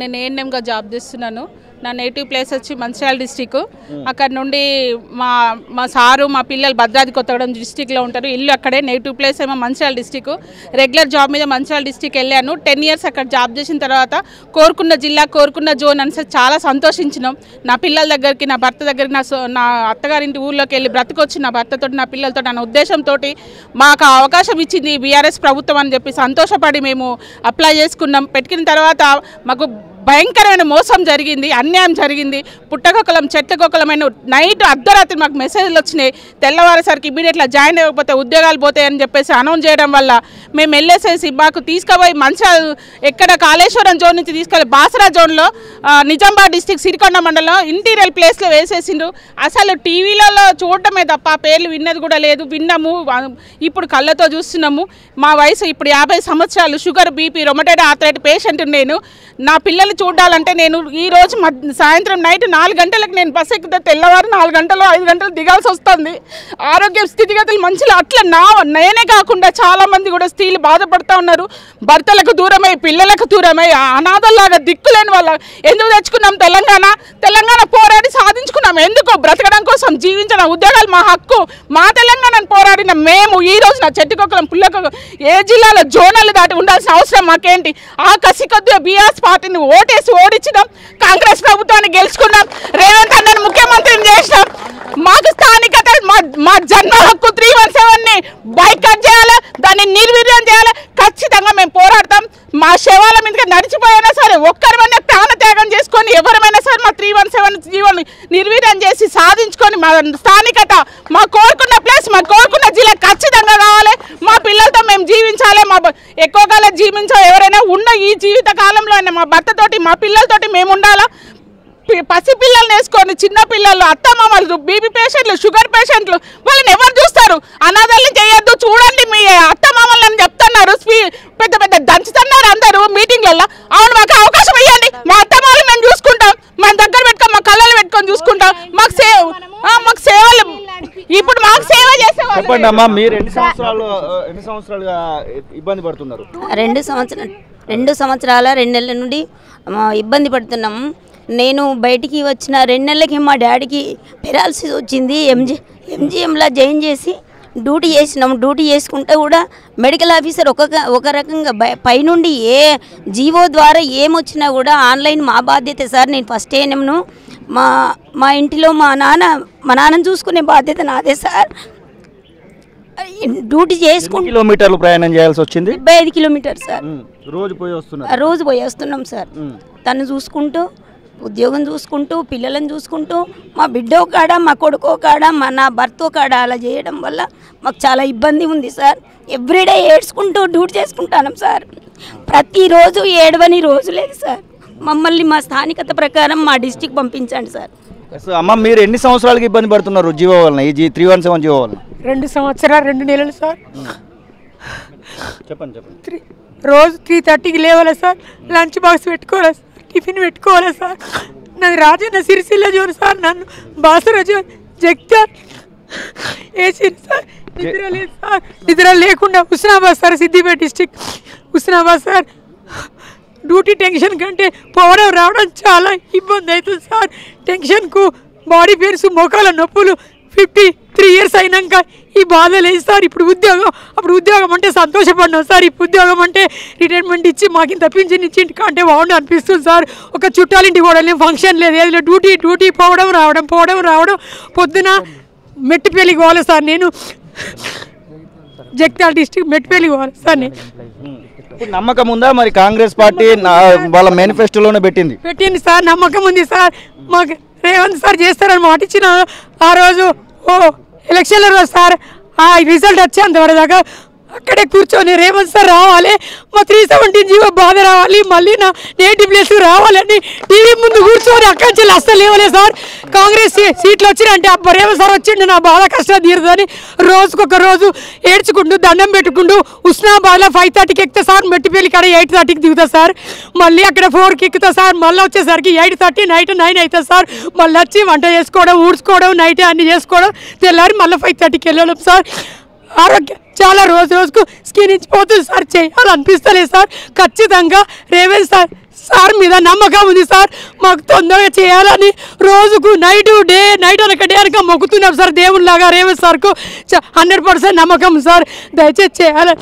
నేను ఏఎన్ఎంగా జాబ్ చేస్తున్నాను. నా నేటివ్ ప్లేస్ వచ్చి మంచిర్యాల డిస్టిక్. అక్కడ నుండి మా సారు మా పిల్లలు భద్రాద్రి కొత్తగూడెం డిస్టిక్లో ఉంటారు. ఇల్లు అక్కడే. నేటివ్ ప్లేస్ ఏమో మంచిర్యాల డిస్టిక్. రెగ్యులర్ జాబ్ మీద మంచిర్యాల డిస్టిక్ వెళ్ళాను. 10 years అక్కడ జాబ్ చేసిన తర్వాత కోరుకున్న జిల్లా కోరుకున్న జోన్ అని చాలా సంతోషించినాం. నా పిల్లల దగ్గరికి, నా భర్త దగ్గరికి, నా అత్తగారింటి ఊర్లోకి వెళ్ళి బ్రతకొచ్చి నా భర్తతో నా పిల్లలతో అన్న ఉద్దేశంతో మాకు అవకాశం ఇచ్చింది బీఆర్ఎస్ ప్రభుత్వం అని చెప్పి సంతోషపడి మేము అప్లై చేసుకున్నాం. పెట్టుకున్న తర్వాత మాకు భయంకరమైన మోసం జరిగింది, అన్యాయం జరిగింది. పుట్టకొక్కలం చెట్లకొక్కలమైన నైట్ అర్ధరాత్రి మాకు మెసేజ్లు వచ్చినాయి. తెల్లవారేసరికి ఇమీడియట్గా జాయిన్ అవ్వకపోతే ఉద్యోగాలు పోతాయని చెప్పేసి అనౌన్స్ చేయడం వల్ల మేము వెళ్ళేసేసి మాకు తీసుకుపోయి మంచిర్యాల ఎక్కడ కాళేశ్వరం జోన్ నుంచి తీసుకెళ్ళి బాసరా జోన్లో నిజామాబాద్ డిస్టిక్ సిరికొండ మండలం ఇంటీరియర్ ప్లేస్లో వేసేసిండ్రు. అసలు టీవీలలో చూడటమే తప్ప పేర్లు విన్నది కూడా లేదు. విన్నాము, ఇప్పుడు కళ్ళతో చూస్తున్నాము. మా వయసు ఇప్పుడు 50 సంవత్సరాలు. Sugar, BP, rheumatoid arthritis patient. నా పిల్లలు చూడాలంటే నేను ఈరోజు సాయంత్రం నైట్ 4 గంటలకు నేను బస్సు ఎక్కితే తెల్లవారు 4 గంటలు 5 గంటలు దిగాల్సి వస్తుంది. ఆరోగ్య స్థితిగతులు మంచిగా అట్లా నేనే కాకుండా చాలామంది కూడా స్త్రీలు బాధపడుతూ ఉన్నారు. భర్తలకు దూరమై, పిల్లలకు దూరమై, అనాథల్లాగా దిక్కులేని వాళ్ళ. ఎందుకు తెచ్చుకున్నాం తెలంగాణ పోరాడి సాధించుకున్నాం. ఎందుకు? బ్రతకడం కోసం, జీవించడం, ఉద్యోగాలు మా హక్కు. మా తెలంగాణను పోరాడిన మేము ఈ రోజున చెట్టుకొక్కలం పుల్లకొక్కలం ఏ జిల్లాలో జోనల్ దాటి ఉండాల్సిన అవసరం మాకేంటి? ఆ కసి కొద్దిగా బీఆర్ఎస్ పార్టీని ఓటేసి ఓడించినాం. కాంగ్రెస్ ప్రభుత్వాన్ని గెలుచుకున్నాం. రేవంత్ అన్నను ముఖ్యమంత్రిని చేసినాం. మాకు స్థానికత, మా జన్మ హక్కు 317ని బైకట్ చేయాలి, దాన్ని నిర్వీర్యం చేయాలి. ఖచ్చితంగా మేము పోరాడతాం. మా శవాల మీదకి నడిచిపోయినా సరే, ఒక్కరిమైనా ప్రాణత్యాగం చేసుకొని ఎవరమైనా సరే మా 317 జీవోని నిర్వీర్యం చేసి సాధించుకొని మా స్థానికత, మా కోరుకున్న ప్లేస్, మా కోరుకున్న జిల్లా ఖచ్చితంగా కావాలి. మా పిల్లలతో మేము జీవించాలి. మా ఎక్కువ కాలం జీవించాలి. ఎవరైనా ఉన్న ఈ జీవిత కాలంలో మా భర్తతోటి, మా పిల్లలతోటి మేము ఉండాలా. పసి పిల్లల్ని వేసుకొని, చిన్న పిల్లలు, అత్తమామలు, బీపీ పేషెంట్లు, షుగర్ పేషెంట్లు, వాళ్ళని ఎవరు చూస్తారు? అనాథాలను చేయొద్దు, చూడండి మీ అత్తమామలని చెప్తున్నారు. పెద్ద పెద్ద దంచుతున్నారు అందరూ మీటింగ్లలో. అవును, మాకు అవకాశం ఇవ్వండి. మా అత్తమామలు మేము చూసుకుంటాం. మన దగ్గర పెట్టుకొని, మా కళ్ళలు పెట్టుకొని చూసుకుంటాం. మాకు సేవలు ఇప్పుడు మాకు సేవ చేసేవాళ్ళు. చెప్పండి అమ్మా, మీరు ఎన్ని సంవత్సరాలుగా ఇబ్బంది పడుతున్నారు? 2 సంవత్సరాల 2 నెలల నుండి ఇబ్బంది పడుతున్నాము. నేను బయటికి వచ్చిన 2 నెలలకి మా డాడీకి పెరాలసిస్ వచ్చింది. ఎంజిఎంలా జాయిన్ చేసి డ్యూటీ చేసినాము. డ్యూటీ చేసుకుంటే కూడా మెడికల్ ఆఫీసర్ ఒక రకంగా పైనుండి ఏ జీవో ద్వారా ఏమొచ్చినా కూడా ఆన్లైన్ మా బాధ్యత సార్. నేను ఫస్ట్ ఏఎన్ఎంను మా ఇంటిలో మా నాన్నను చూసుకునే బాధ్యత నాదే సార్. డ్యూటీ చేసుకుంటూ కిలోమీటర్లు ప్రయాణం చేయాల్సి వచ్చింది. 75 కిలోమీటర్లు సార్. రోజు పోయి వస్తున్నాం సార్. తను చూసుకుంటూ, ఉద్యోగం చూసుకుంటూ, పిల్లలను చూసుకుంటూ, మా బిడ్డో కాడ, మా కొడుకో కాడ, నా భర్తో కాడ అలా చేయడం వల్ల మాకు చాలా ఇబ్బంది ఉంది సార్. ఎవ్రీడే ఏడ్చుకుంటూ డ్యూటీ చేసుకుంటాను సార్. ప్రతిరోజు ఏడవని రోజు లేదు సార్. మమ్మల్ని మా స్థానికత ప్రకారం మా డిస్టిక్ పంపించండి సార్. అమ్మ, మీరు ఎన్ని సంవత్సరాలకి ఇబ్బంది పడుతున్నారు జీవో వలన, ఈ 317 జీవో వలన? 2 సంవత్సరాలు 2 నెలలు సార్. చెప్పండి. రోజు 3:30కి లేవాలి సార్. లంచ్ బాక్స్ పెట్టుకోవాలి సార్. టిఫిన్ పెట్టుకోవాలి సార్. నాది రాజన్న సిరిసిల్ల జోన్ సార్. నన్ను బాసరా జోన్ జగ్త్యాల్ వేసింది సార్. నిద్ర లేదు సార్. నిద్ర లేకుండా Husnabad sir, Siddipet district Husnabad sir. Duty tension కంటే పోవడం రావడం చాలా ఇబ్బంది అవుతుంది సార్. టెన్షన్కు బాడీ పెయిన్స్, మోకాల నొప్పులు. 53 years అయినాక ఈ బాధ లేదు సార్. ఇప్పుడు అప్పుడు ఉద్యోగం అంటే సంతోషపడినాం సార్. ఇప్పుడు ఉద్యోగం అంటే రిటైర్మెంట్ ఇచ్చి మాకు ఇంత పింఛన్ ఇచ్చి ఇంటికి అంటే బాగుండు అనిపిస్తుంది సార్. ఒక చుట్టాలింటికి కూడా ఫంక్షన్ లేదు, ఏదో డ్యూటీ పోవడం రావడం. పొద్దున మెట్టిపల్లికి పోవాలి సార్. నేను జగిత్యాల డిస్ట్రిక్ట్ మెట్టిపల్లికి పోవాలి సార్. నేను నమ్మకం ఉందా మరి? కాంగ్రెస్ పార్టీ వాళ్ళ మేనిఫెస్టోలోనే పెట్టింది సార్. నమ్మకం ఉంది సార్. మాకు రేవంత్ సార్ చేస్తారని మాట ఇచ్చిన ఆ రోజు ఎలక్షన్ల రోజు సార్, ఆ రిజల్ట్ వచ్చేంతవరదాకా అక్కడే కూర్చొని రేవంత్ సార్ రావాలి, మా 317 జీవో బాధ రావాలి, మళ్ళీ నా నేటివ్ ప్లేస్ రావాలని టీవీ ముందు కూర్చొని అక్కడి నుంచి అస్సలు లేవలేదు సార్. కాంగ్రెస్ సీట్లు వచ్చినాయంటే అబ్బా రేవంత్ సార్ వచ్చిండు, నా బాధ కష్టం తీరుదని రోజుకొక రోజు ఏడ్చుకుంటూ దండం పెట్టుకుంటూ హుస్నాబాద్లో 5:30కి ఎక్కుతా సార్. మెట్టిపల్లి కాడ 8:30కి దిగుతా సార్. మళ్ళీ అక్కడ 4కి ఎక్కుతా సార్. మళ్ళీ వచ్చేసరికి 8:30 నైట్ 9 అవుతుంది సార్. మళ్ళీ వచ్చి వంట చేసుకోవడం, ఊడ్చుకోవడం, నైట్ అన్ని చేసుకోవడం, తెల్లారి మళ్ళీ 5:30కి వెళ్ళడం సార్. ఆరోగ్యం చాలా రోజుకు స్కిన్ ఇచ్చిపోతుంది సార్. చేయాలనిపిస్తలేదు సార్. ఖచ్చితంగా రేవంత్ సార్ సార్ మీద నమ్మకం ఉంది సార్. మాకు తొందరగా చేయాలని రోజుకు నైట్ అనక డే అనక మొక్కుతున్నాం సార్. దేవునిలాగా రేవంత్ సార్కు 100% నమ్మకం సార్. దయచేసి చేయాలని